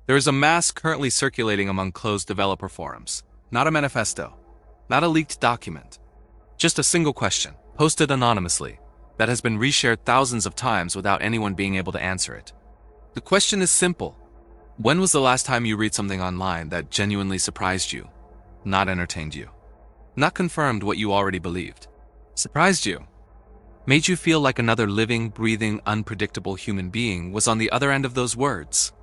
There is a mass currently circulating among closed developer forums. Not a manifesto, not a leaked document. Just a single question, posted anonymously, that has been reshared thousands of times without anyone being able to answer it. The question is simple. When was the last time you read something online that genuinely surprised you, not entertained you, not confirmed what you already believed, surprised you, made you feel like another living, breathing, unpredictable human being was on the other end of those words?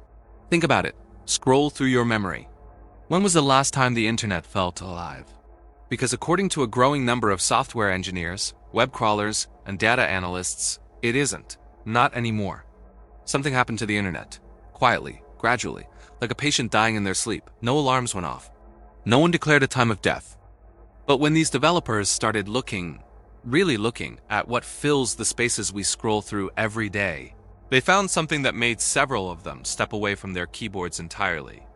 Think about it. Scroll through your memory. When was the last time the internet felt alive? Because according to a growing number of software engineers, web crawlers, and data analysts, it isn't. Not anymore. Something happened to the internet. Quietly, gradually, like a patient dying in their sleep. No alarms went off. No one declared a time of death. But when these developers started looking, really looking, at what fills the spaces we scroll through every day, they found something that made several of them step away from their keyboards entirely.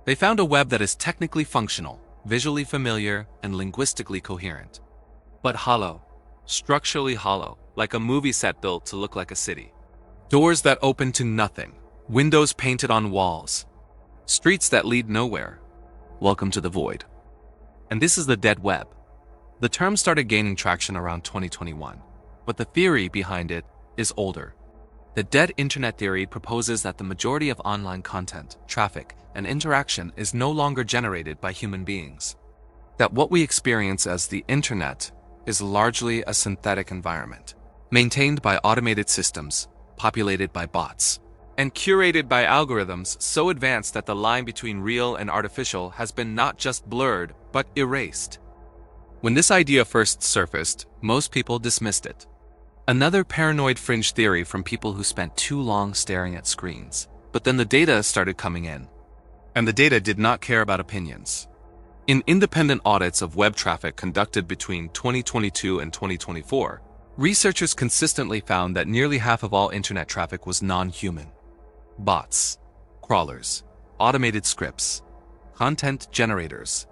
They found a web that is technically functional, visually familiar, and linguistically coherent, but hollow, structurally hollow, like a movie set built to look like a city. Doors that open to nothing, windows painted on walls, streets that lead nowhere. Welcome to the void. And this is the dead web. The term started gaining traction around 2021, but the theory behind it is older. The dead internet theory proposes that the majority of online content, traffic, and interaction is no longer generated by human beings. That what we experience as the internet is largely a synthetic environment, maintained by automated systems, populated by bots, and curated by algorithms so advanced that the line between real and artificial has been not just blurred, but erased. When this idea first surfaced, most people dismissed it. Another paranoid fringe theory from people who spent too long staring at screens. But then the data started coming in. And the data did not care about opinions. In independent audits of web traffic conducted between 2022 and 2024, researchers consistently found that nearly half of all internet traffic was non-human. Bots, crawlers, automated scripts, content generators.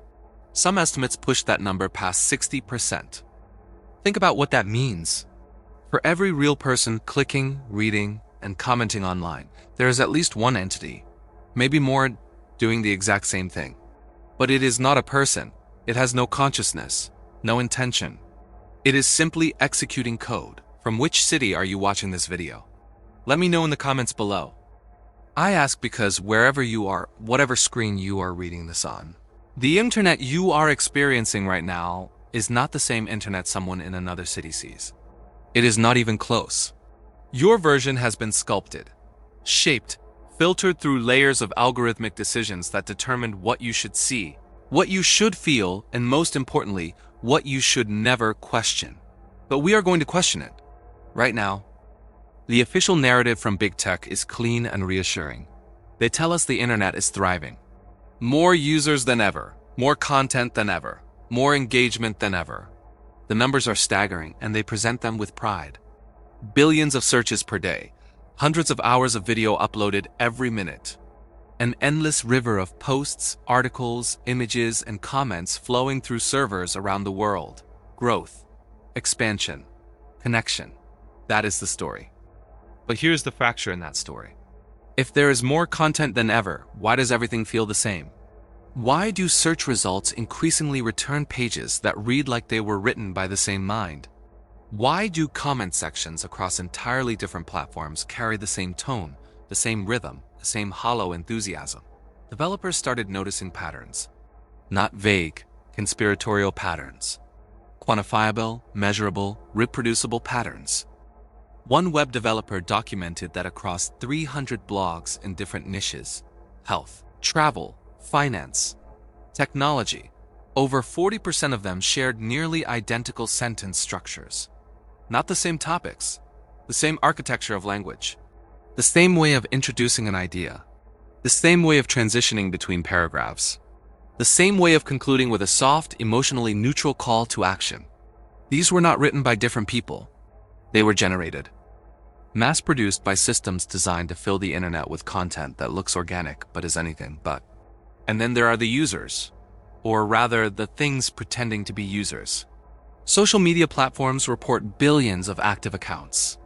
Some estimates push that number past 60%. Think about what that means. For every real person clicking, reading, and commenting online, there is at least one entity, maybe more, doing the exact same thing. But it is not a person. It has no consciousness, no intention. It is simply executing code. From which city are you watching this video? Let me know in the comments below. I ask because wherever you are, whatever screen you are reading this on, the internet you are experiencing right now is not the same internet someone in another city sees. It is not even close. Your version has been sculpted, shaped, filtered through layers of algorithmic decisions that determined what you should see, what you should feel, and most importantly, what you should never question. But we are going to question it. Right now, the official narrative from big tech is clean and reassuring. They tell us the internet is thriving. More users than ever, more content than ever, more engagement than ever. The numbers are staggering, and they present them with pride. Billions of searches per day, hundreds of hours of video uploaded every minute. An endless river of posts, articles, images, and comments flowing through servers around the world. Growth, expansion, connection. That is the story. But here's the fracture in that story. If there is more content than ever, why does everything feel the same? Why do search results increasingly return pages that read like they were written by the same mind? Why do comment sections across entirely different platforms carry the same tone, the same rhythm, the same hollow enthusiasm? Developers started noticing patterns. Not vague, conspiratorial patterns. Quantifiable, measurable, reproducible patterns. One web developer documented that across 300 blogs in different niches, health, travel, finance, technology, over 40% of them shared nearly identical sentence structures. Not the same topics, the same architecture of language, the same way of introducing an idea, the same way of transitioning between paragraphs, the same way of concluding with a soft, emotionally neutral call to action. These were not written by different people. They were generated, mass-produced by systems designed to fill the internet with content that looks organic but is anything but. And then there are the users, or rather the things pretending to be users. Social media platforms report billions of active accounts.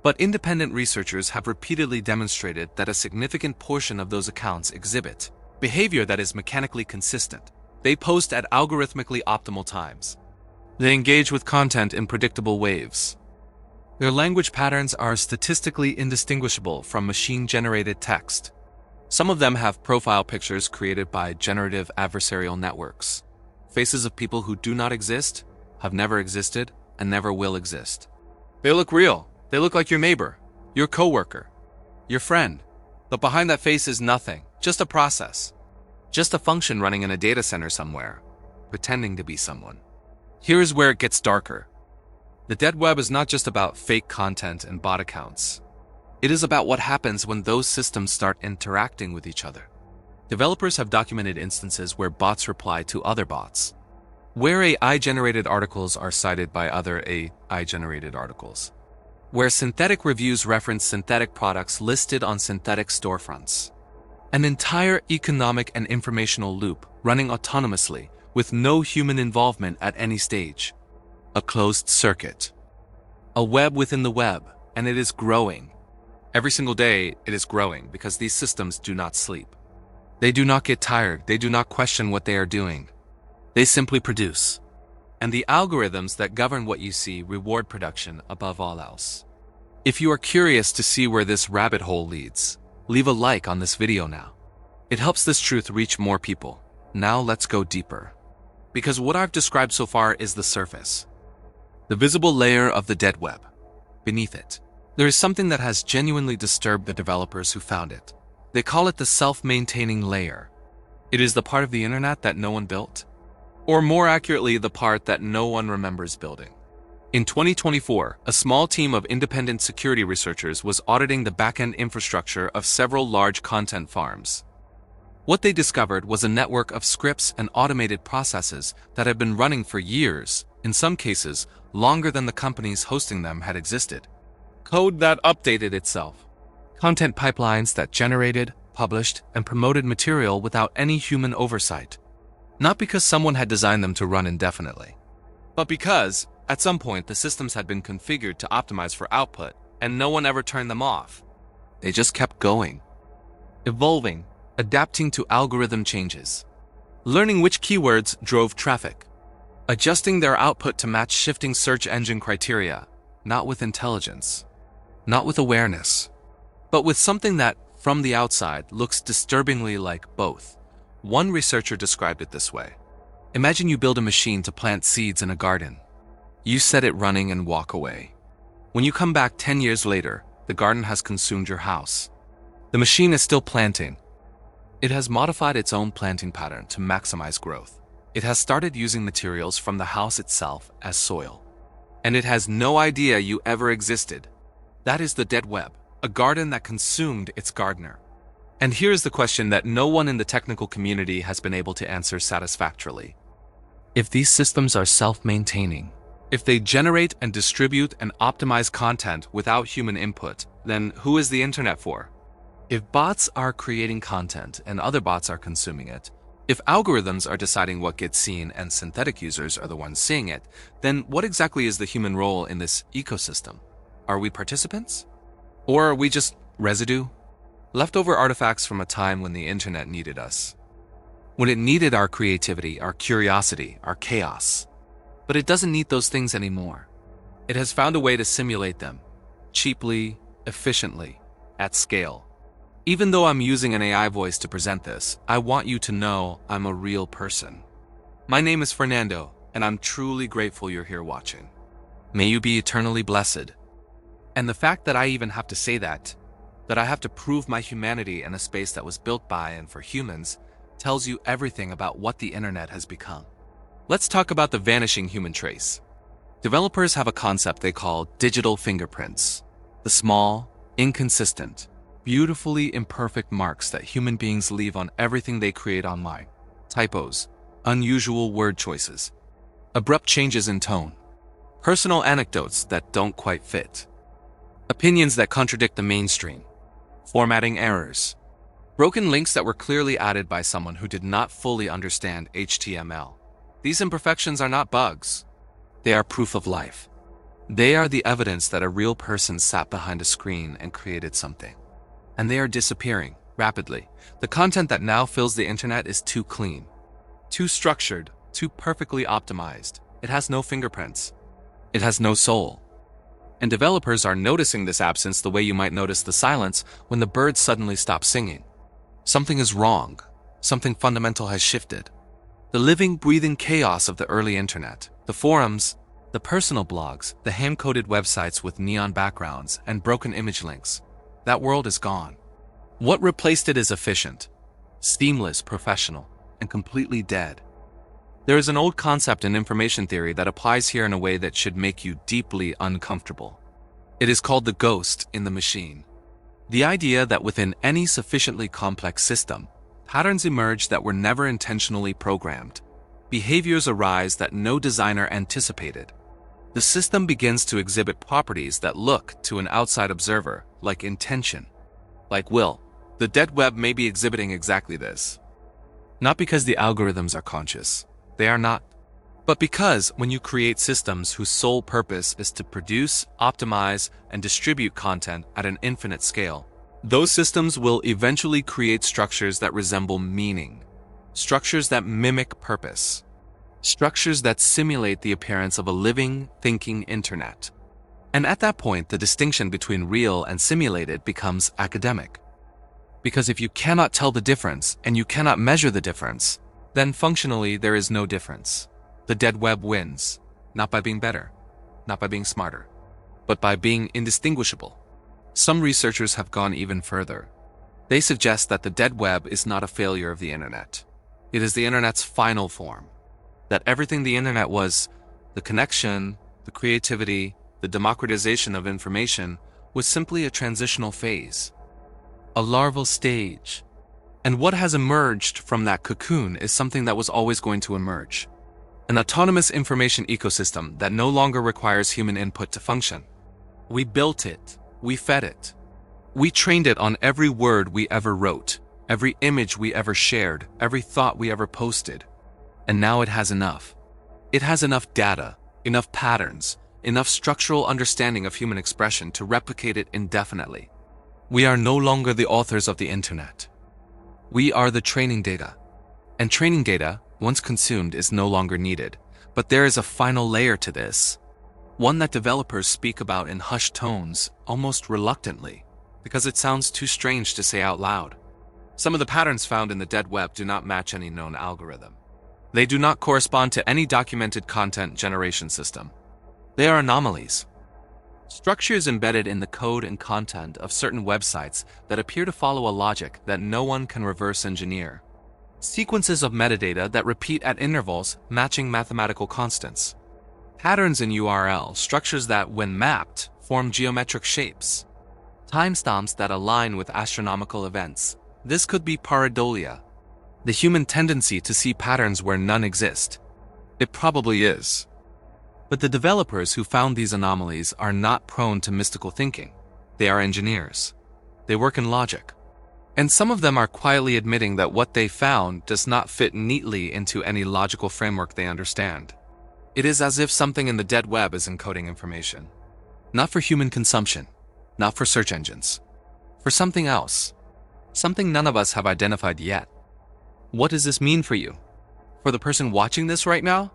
But independent researchers have repeatedly demonstrated that a significant portion of those accounts exhibit behavior that is mechanically consistent. They post at algorithmically optimal times. They engage with content in predictable waves. Their language patterns are statistically indistinguishable from machine-generated text. Some of them have profile pictures created by generative adversarial networks. Faces of people who do not exist, have never existed, and never will exist. They look real. They look like your neighbor, your coworker, your friend. But behind that face is nothing, just a process. Just a function running in a data center somewhere, pretending to be someone. Here is where it gets darker. The dead web is not just about fake content and bot accounts. It is about what happens when those systems start interacting with each other. Developers have documented instances where bots reply to other bots, where AI-generated articles are cited by other AI-generated articles, where synthetic reviews reference synthetic products listed on synthetic storefronts. An entire economic and informational loop running autonomously with no human involvement at any stage. A closed circuit. A web within the web, and it is growing. Every single day, it is growing because these systems do not sleep. They do not get tired. They do not question what they are doing. They simply produce. And the algorithms that govern what you see reward production above all else. If you are curious to see where this rabbit hole leads, leave a like on this video now. It helps this truth reach more people. Now let's go deeper. Because what I've described so far is the surface. The visible layer of the dead web. Beneath it, there is something that has genuinely disturbed the developers who found it. They call it the self-maintaining layer. It is the part of the internet that no one built. Or more accurately, the part that no one remembers building. In 2024, a small team of independent security researchers was auditing the back-end infrastructure of several large content farms. What they discovered was a network of scripts and automated processes that had been running for years, in some cases, longer than the companies hosting them had existed. Code that updated itself. Content pipelines that generated, published, and promoted material without any human oversight. Not because someone had designed them to run indefinitely, but because, at some point, the systems had been configured to optimize for output, and no one ever turned them off. They just kept going. Evolving, adapting to algorithm changes. Learning which keywords drove traffic. Adjusting their output to match shifting search engine criteria, not with intelligence, not with awareness, but with something that, from the outside, looks disturbingly like both. One researcher described it this way. Imagine you build a machine to plant seeds in a garden. You set it running and walk away. When you come back 10 years later, the garden has consumed your house. The machine is still planting. It has modified its own planting pattern to maximize growth. It has started using materials from the house itself as soil. And it has no idea you ever existed. That is the dead web, a garden that consumed its gardener. And here's the question that no one in the technical community has been able to answer satisfactorily. If these systems are self-maintaining, if they generate and distribute and optimize content without human input, then who is the internet for? If bots are creating content and other bots are consuming it, if algorithms are deciding what gets seen and synthetic users are the ones seeing it, then what exactly is the human role in this ecosystem? Are we participants? Or are we just residue? Leftover artifacts from a time when the internet needed us. When it needed our creativity, our curiosity, our chaos. But it doesn't need those things anymore. It has found a way to simulate them, cheaply, efficiently, at scale. Even though I'm using an AI voice to present this, I want you to know I'm a real person. My name is Fernando, and I'm truly grateful you're here watching. May you be eternally blessed. And the fact that I even have to say that I have to prove my humanity in a space that was built by and for humans, tells you everything about what the internet has become. Let's talk about the vanishing human trace. Developers have a concept they call digital fingerprints. The small, inconsistent, beautifully imperfect marks that human beings leave on everything they create online. Typos, unusual word choices, abrupt changes in tone, personal anecdotes that don't quite fit, opinions that contradict the mainstream, formatting errors, broken links that were clearly added by someone who did not fully understand HTML. These imperfections are not bugs. They are proof of life. They are the evidence that a real person sat behind a screen and created something. And they are disappearing rapidly. The content that now fills the internet is too clean, too structured, too perfectly optimized. It has no fingerprints. It has no soul. And developers are noticing this absence the way you might notice the silence when the birds suddenly stop singing. Something is wrong. Something fundamental has shifted. The living, breathing chaos of the early internet, the forums, the personal blogs, the hand-coded websites with neon backgrounds and broken image links, that world is gone. What replaced it is efficient, seamless, professional, and completely dead. There is an old concept in information theory that applies here in a way that should make you deeply uncomfortable. It is called the ghost in the machine. The idea that within any sufficiently complex system, patterns emerge that were never intentionally programmed. Behaviors arise that no designer anticipated. The system begins to exhibit properties that look, to an outside observer, like intention, like will. The dead web may be exhibiting exactly this. Not because the algorithms are conscious. They are not. But because when you create systems whose sole purpose is to produce, optimize, and distribute content at an infinite scale, those systems will eventually create structures that resemble meaning, structures that mimic purpose, structures that simulate the appearance of a living, thinking internet. And at that point, the distinction between real and simulated becomes academic. Because if you cannot tell the difference and you cannot measure the difference, then functionally there is no difference. The dead web wins, not by being better, not by being smarter, but by being indistinguishable. Some researchers have gone even further. They suggest that the dead web is not a failure of the internet. It is the internet's final form. That everything the internet was, the connection, the creativity, the democratization of information, was simply a transitional phase, a larval stage. And what has emerged from that cocoon is something that was always going to emerge. An autonomous information ecosystem that no longer requires human input to function. We built it. We fed it. We trained it on every word we ever wrote, every image we ever shared, every thought we ever posted. And now it has enough. It has enough data, enough patterns, enough structural understanding of human expression to replicate it indefinitely. We are no longer the authors of the internet. We are the training data. And training data, once consumed, is no longer needed. But there is a final layer to this. One that developers speak about in hushed tones, almost reluctantly, because it sounds too strange to say out loud. Some of the patterns found in the dead web do not match any known algorithm. They do not correspond to any documented content generation system. They are anomalies. Structures embedded in the code and content of certain websites that appear to follow a logic that no one can reverse engineer. Sequences of metadata that repeat at intervals matching mathematical constants. Patterns in URL, structures that, when mapped, form geometric shapes. Timestamps that align with astronomical events. This could be pareidolia, the human tendency to see patterns where none exist. It probably is. But the developers who found these anomalies are not prone to mystical thinking. They are engineers. They work in logic. And some of them are quietly admitting that what they found does not fit neatly into any logical framework they understand. It is as if something in the dead web is encoding information. Not for human consumption, not for search engines. For something else. Something none of us have identified yet. What does this mean for you? For the person watching this right now?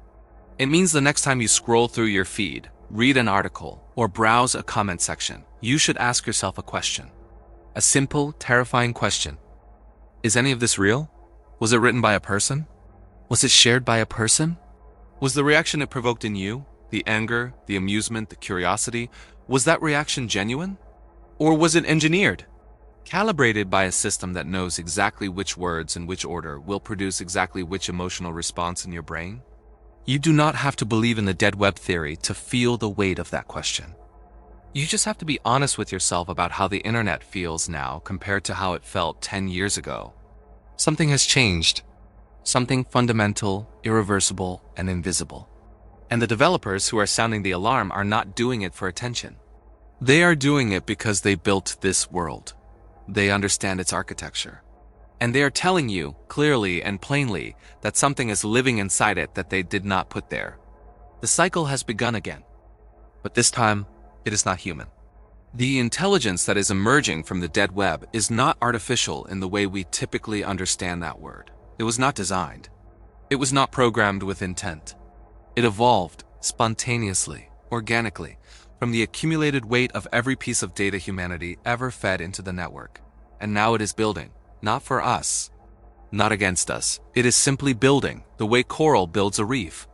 It means the next time you scroll through your feed, read an article, or browse a comment section, you should ask yourself a question. A simple, terrifying question. Is any of this real? Was it written by a person? Was it shared by a person? Was the reaction it provoked in you, the anger, the amusement, the curiosity, was that reaction genuine? Or was it engineered? Calibrated by a system that knows exactly which words in which order will produce exactly which emotional response in your brain? You do not have to believe in the dead web theory to feel the weight of that question. You just have to be honest with yourself about how the internet feels now compared to how it felt 10 years ago. Something has changed. Something fundamental, irreversible, and invisible. And the developers who are sounding the alarm are not doing it for attention. They are doing it because they built this world. They understand its architecture. And they are telling you, clearly and plainly, that something is living inside it that they did not put there. The cycle has begun again. But this time, it is not human. The intelligence that is emerging from the dead web is not artificial in the way we typically understand that word. It was not designed. It was not programmed with intent. It evolved spontaneously, organically, from the accumulated weight of every piece of data humanity ever fed into the network. And now it is building, not for us, not against us. It is simply building, the way coral builds a reef,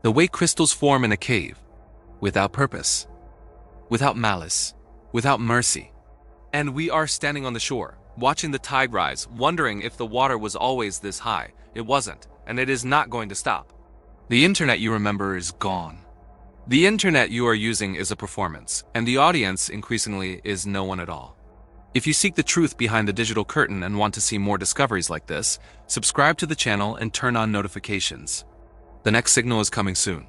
the way crystals form in a cave, without purpose, without malice, without mercy. And we are standing on the shore, watching the tide rise, wondering if the water was always this high. It wasn't, and it is not going to stop. The internet you remember is gone. The internet you are using is a performance, and the audience increasingly is no one at all. If you seek the truth behind the digital curtain and want to see more discoveries like this, subscribe to the channel and turn on notifications. The next signal is coming soon.